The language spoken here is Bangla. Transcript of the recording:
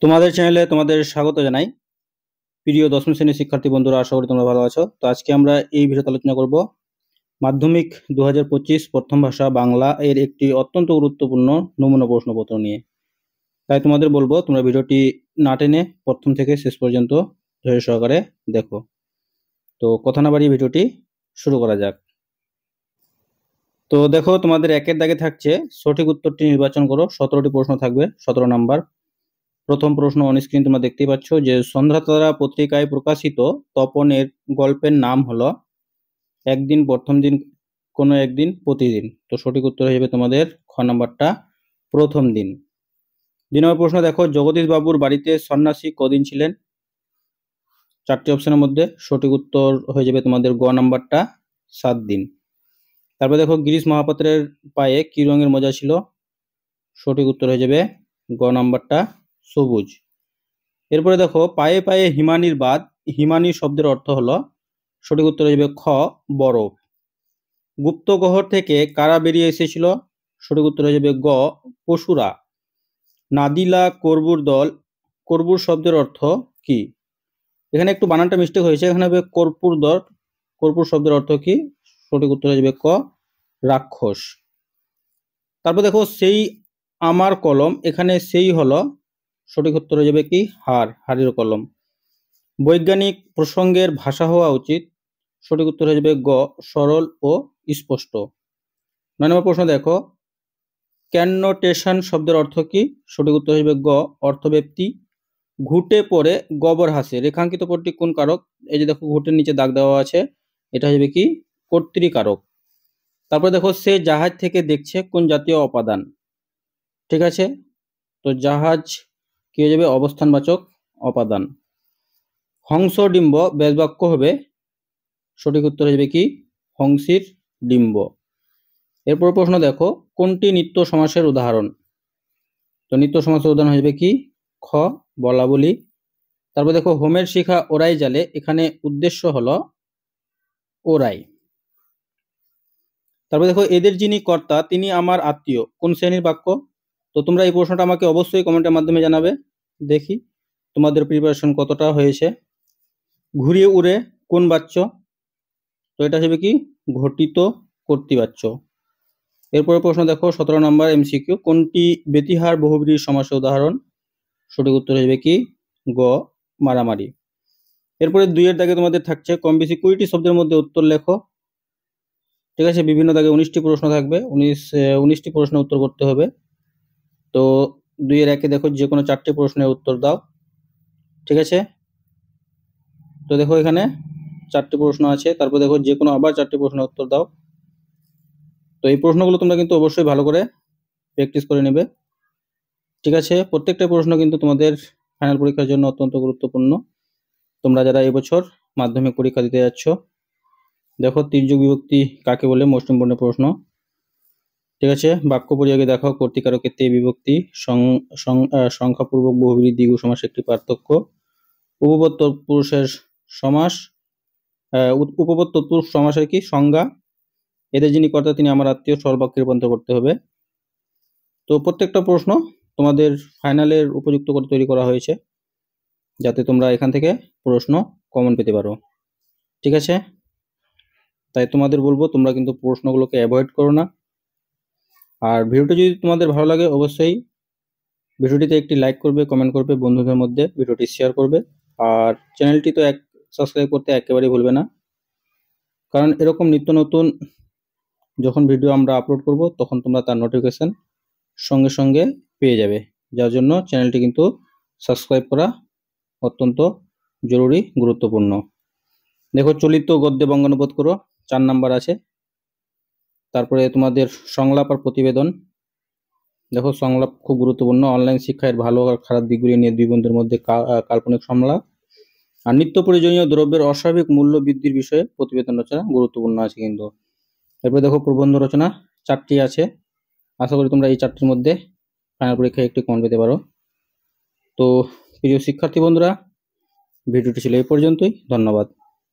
তোমাদের চ্যানেলে তোমাদের স্বাগত জানাই। প্রিয় দশম শ্রেণীর শিক্ষার্থী বন্ধুরা, আশা করি তোমরা ভালো আছো। তো আজকে আমরা এই ভিডিওতে আলোচনা করব মাধ্যমিক 2025 প্রথম ভাষা বাংলা এর একটি অত্যন্ত গুরুত্বপূর্ণ নমুনা প্রশ্নপত্র নিয়ে। তাই তোমাদের বলবো তোমরা ভিডিওটি না টেনে প্রথম থেকে শেষ পর্যন্ত ধৈর্য সহকারে দেখো। তো কথা না বাড়িয়ে ভিডিওটি শুরু করা যাক। তো দেখো, তোমাদের একের দাগে থাকছে সঠিক উত্তরটি নির্বাচন করো। 17টি প্রশ্ন থাকবে, 17 নাম্বার। প্রথম প্রশ্ন অন স্ক্রিন তোমরা দেখতেই পাচ্ছ যে সন্ধ্যাতারা পত্রিকায় প্রকাশিত তপনের গল্পের নাম হলো একদিন, প্রথম দিন, কোনো একদিন, প্রতিদিন। তো সঠিক উত্তর হয়ে যাবে তোমাদের খ নাম্বারটা, প্রথম দিন। 2 নম্বর প্রশ্ন দেখো, জগদীশ বাবুর বাড়িতে সন্ন্যাসী কদিন ছিলেন? 4টি অপশনের মধ্যে সঠিক উত্তর হয়ে যাবে তোমাদের গ নাম্বারটা, 7 দিন। তারপর দেখো, গিরিশ মহাপাত্রের পায়ে কি রঙের মোজা ছিল? সঠিক উত্তর হয়ে যাবে গ নাম্বারটা, সবুজ। এরপরে দেখো, পায়ে পায়ে হিমানির বাদ, হিমানি শব্দের অর্থ হলো? সঠিক উত্তর হয়ে যাবে খ, বরফ। গুপ্তগহ্বর থেকে কারা বেরিয়ে এসেছিল? সঠিক উত্তর হয়ে যাবে গ, পশুরা। নাদিলা কর্বুর দল, কর্বুর শব্দের অর্থ কি? এখানে একটু বানানটা মিস্টেক হয়েছে, এখানে হবে কর্পূর দল। কর্পূর শব্দের অর্থ কি? সঠিক উত্তর হয়ে যাবে ক, রাক্ষস। তারপর দেখো, সেই আমার কলম, এখানে সেই হলো, সঠিক উত্তর হয়ে যাবে কি, হার, হাড়ের কলম। বৈজ্ঞানিক প্রসঙ্গের ভাষা হওয়া উচিত? সঠিক উত্তর হয়ে যাবে গ, সরল ও স্পষ্ট। 9 নম্বর প্রশ্ন দেখো, ক্যানোটেশন শব্দের অর্থ কি? সঠিক উত্তর হয়ে যাবে গ, অর্থব্যক্তি। ঘুটে পড়ে গোবর হাসে, রেখাঙ্কিত পদটি কোন কারক? এই যে দেখো, ঘুটের নিচে দাগ দেওয়া আছে, এটা হয়ে যাবে কি, কর্তৃকারক। তারপরে দেখো, সে জাহাজ থেকে দেখছে কোন জাতীয় অপাদান? ঠিক আছে, তো জাহাজ কি হয়ে যাবে, অবস্থানবাচক অপাদান। হংস ডিম্ব ব্যাসবাক্য হবে? সঠিক উত্তর হয়ে যাবে কি, হংসীর ডিম্ব। এরপর প্রশ্ন দেখো, কোনটি নিত্য সমাসের উদাহরণ? তো নিত্য সমাসের উদাহরণ হয়ে যাবে কি, খ, বলা বলি। তারপর দেখো, হোমের শিখা ওরাই জালে, এখানে উদ্দেশ্য হলো ওরাই। তারপর দেখো, এদের যিনি কর্তা তিনি আমার আত্মীয়, কোন শ্রেণীর বাক্য? তো তোমরা এই প্রশ্নটা আমাকে অবশ্যই কমেন্টের মাধ্যমে জানাবে, দেখি তোমাদের প্রিপারেশন কতটা হয়েছে। ঘুরিয়ে উড়ে কোন বাচ্য? তো এটা হবে কি, ঘটিত কর্তৃবাচ্য। এরপরে প্রশ্ন দেখো, 17 নম্বর এমসিকিউ, কোনটি ব্যতিহার বহুব্রীহির সমাসের উদাহরণ? সঠিক উত্তর হয়ে যাবে কি, গ, মারামারি। এরপরে 2 এর দাগে তোমাদের থাকছে কম বেশি 20টি শব্দের মধ্যে উত্তর লেখো। ঠিক আছে, বিভিন্ন দাগে 19টি প্রশ্ন থাকবে, 19টি প্রশ্নের উত্তর করতে হবে। তো 2 এর 1-এ দেখো, যে কোনো 4টি প্রশ্নের উত্তর দাও। ঠিক আছে, তো দেখো এখানে 4টি প্রশ্ন আছে, তারপর দেখো যে কোনো আবার 4টি প্রশ্নের উত্তর দাও। তো এই প্রশ্নগুলো তোমরা কিন্তু অবশ্যই ভালো করে প্র্যাকটিস করে নেবে। ঠিক আছে, প্রত্যেকটা প্রশ্ন কিন্তু তোমাদের ফাইনাল পরীক্ষার জন্য অত্যন্ত গুরুত্বপূর্ণ। তোমরা যারা এবছর মাধ্যমিক পরীক্ষা দিতে যাচ্ছ, দেখো তির্যক বিভক্তি কাকে বলে, মোস্ট ইম্পর্টেন্ট প্রশ্ন। ঠিক আছে, বাক্য পরিয়োগে দেখো, কর্তৃকারকের তে বিভক্তি, সংখ্যাপূর্বক বহুব্রীহি দ্বিগু সমাস একটি পার্থক্য, উপপদ তৎপুরুষের সমাস, উপপদ তৎপুরুষ সমাসের কি সংজ্ঞা, এদের যিনি কর্তা তিনি আমার আত্মীয়, সরল বাক্যে রূপান্তর করতে হবে। তো প্রত্যেকটা প্রশ্ন তোমাদের ফাইনালের উপযুক্ত করে তৈরি করা হয়েছে, যাতে তোমরা এখান থেকে প্রশ্ন কমন পেতে পারো। ঠিক আছে, তাই তোমাদের বলবো তোমরা কিন্তু প্রশ্নগুলোকে অ্যাভয়েড করো না। আর ভিডিওটি যদি তোমাদের ভালো লাগে, অবশ্যই ভিডিওটিতে একটি লাইক করবে, কমেন্ট করবে, বন্ধুদের মধ্যে ভিডিওটি শেয়ার করবে। আর চ্যানেলটি তো সাবস্ক্রাইব করতে একেবারেই ভুলবে না, কারণ এরকম নিত্য নতুন যখন ভিডিও আমরা আপলোড করব, তখন তোমরা তার নোটিফিকেশন সঙ্গে সঙ্গে পেয়ে যাবে। যার জন্য চ্যানেলটি কিন্তু সাবস্ক্রাইব করা অত্যন্ত জরুরি, গুরুত্বপূর্ণ। দেখো, চলিত গদ্যে বঙ্গানুবাদ করো, 4 নাম্বার আছে। তারপরে তোমাদের সংলাপ আর প্রতিবেদন। দেখো, সংলাপ খুব গুরুত্বপূর্ণ, অনলাইন শিক্ষার ভালো আর খারাপ দিকগুলি নিয়ে 2 বন্ধুর মধ্যে কাল্পনিক সংলাপ। আর নিত্য প্রয়োজনীয় দ্রব্যের অস্বাভাবিক মূল্য বৃদ্ধির বিষয়ে প্রতিবেদন রচনা গুরুত্বপূর্ণ আছে কিন্তু। এরপরে দেখো, প্রবন্ধ রচনা 4টি আছে। আশা করি তোমরা এই 4টির মধ্যে ফাইনাল পরীক্ষায় একটি কমন পেতে পারো। তো প্রিয় শিক্ষার্থী বন্ধুরা, ভিডিওটি ছিল এই পর্যন্তই। ধন্যবাদ।